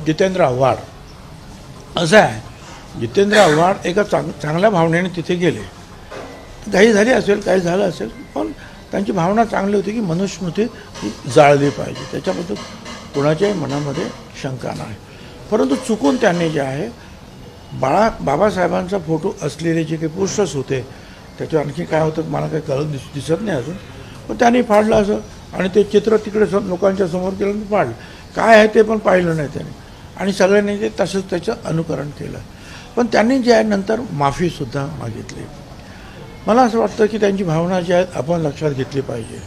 जितेंद्र आव्हाड असं आहे. जितेंद्र आव्हाड एका चांगल्या भावनेने तिथे गेले. घाई झाली असेल, काही झालं असेल, पण त्यांची भावना चांगली होती की मनुस्मृती जाळली पाहिजे, त्याच्याबद्दल कोणाच्याही मनामध्ये शंका नाही. परंतु चुकून त्यांनी जे आहे बाबासाहेबांचा फोटो असलेले जे काही पोस्टर्स होते त्याच्यावर आणखी काय होतं मला काही दिसत नाही अजून, पण त्यांनी फाडलं असं आणि ते चित्र तिकडे लोकांच्या समोर केलं आणि फाडलं. काय आहे ते पण पाहिलं नाही त्यांनी आणि सगळ्यांनी ते तसंच त्याचं अनुकरण केलं. पण त्यांनी जे आहे नंतर माफीसुद्धा मागितली. मला असं वाटतं की त्यांची भावना जी आहेत आपण लक्षात घेतली पाहिजे.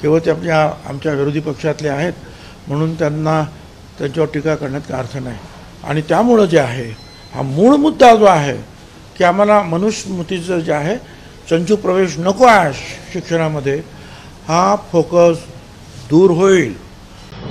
केवळ ते आमच्या विरोधी पक्षातले आहेत म्हणून त्यांना त्यांच्यावर टीका करण्यात काही अर्थ नाही. आणि त्यामुळं जे आहे हा मूळ मुद्दा जो आहे की आम्हाला मनुस्मृतीचं जे आहे चंचू प्रवेश नको आहे शिक्षणामध्ये, हा फोकस दूर होईल.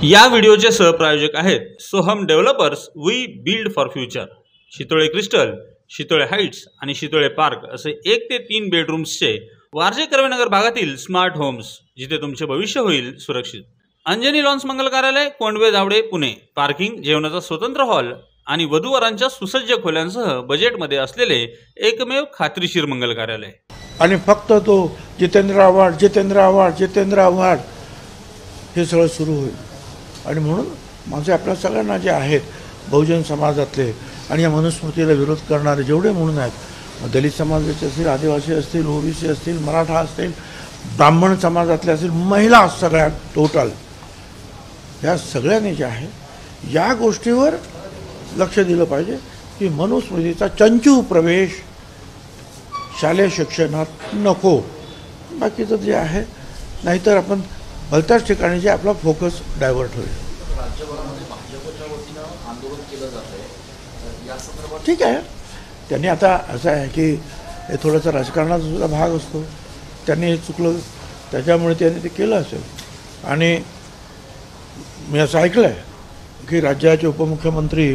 या व्हिडिओचे सहप्रायोजक आहेत Soham Developers, we build for future. Shitole Crystal, Shitole Heights आणि शितोळे पार्क असे 1 ते 3 बेडरूम्सचे वारजे कर्वेनगर भागातील स्मार्ट होम्स, जिथे तुमचे भविष्य होईल सुरक्षित. अंजनी लॉन्स मंगल कार्यालय, कोंडवे दावडे, पुणे. पार्किंग, जेवणाचा स्वतंत्र हॉल आणि वधूवरांच्या सुसज्ज खोल्यांसह बजेटमध्ये असलेले एकमेव खात्रीशीर मंगल कार्यालय. आणि फक्त तो जितेंद्र आव्हाड हे सगळं सुरू होईल. आणि म्हणून माझे आपल्या सगळ्यांना जे आहेत बहुजन समाजातले आणि या मनुस्मृतीला विरोध करणारे जेवढे म्हणून आहेत, दलित समाजाचे असतील, आदिवासी असतील, ओबीसी असतील, मराठा असतील, ब्राह्मण समाजातले असतील, महिला सगळ्या टोटल, या सगळ्यांनी जे आहे या गोष्टीवर लक्ष दिलं पाहिजे की मनुस्मृतीचा चंचू प्रवेश शालेय शिक्षणात नको. बाकीचं जे आहे नाहीतर आपण भलत्याच ठिकाणी जे आपला फोकस डायव्हर्ट होईल. ठीक आहे, त्यांनी आता असं आहे की हे थोडंसं राजकारणाचा सुद्धा भाग असतो. त्यांनी हे चुकलं त्याच्यामुळे त्यांनी ते केलं असेल. आणि मी असं ऐकलं आहे की राज्याचे उपमुख्यमंत्री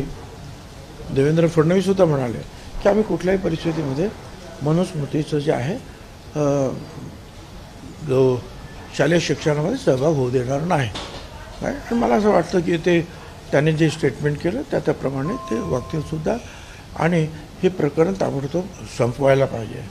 देवेंद्र फडणवीस सुद्धा म्हणाले की आम्ही कुठल्याही परिस्थितीमध्ये मनुस्मृतीचं जे आहे जो शालेय शिक्षणामध्ये सहभाग होऊ देणार नाही. आणि मला असं वाटतं की ते त्यांनी जे स्टेटमेंट केलं त्याप्रमाणे ते वागतीलसुद्धा आणि हे प्रकरण ताबडतोब संपवायला पाहिजे.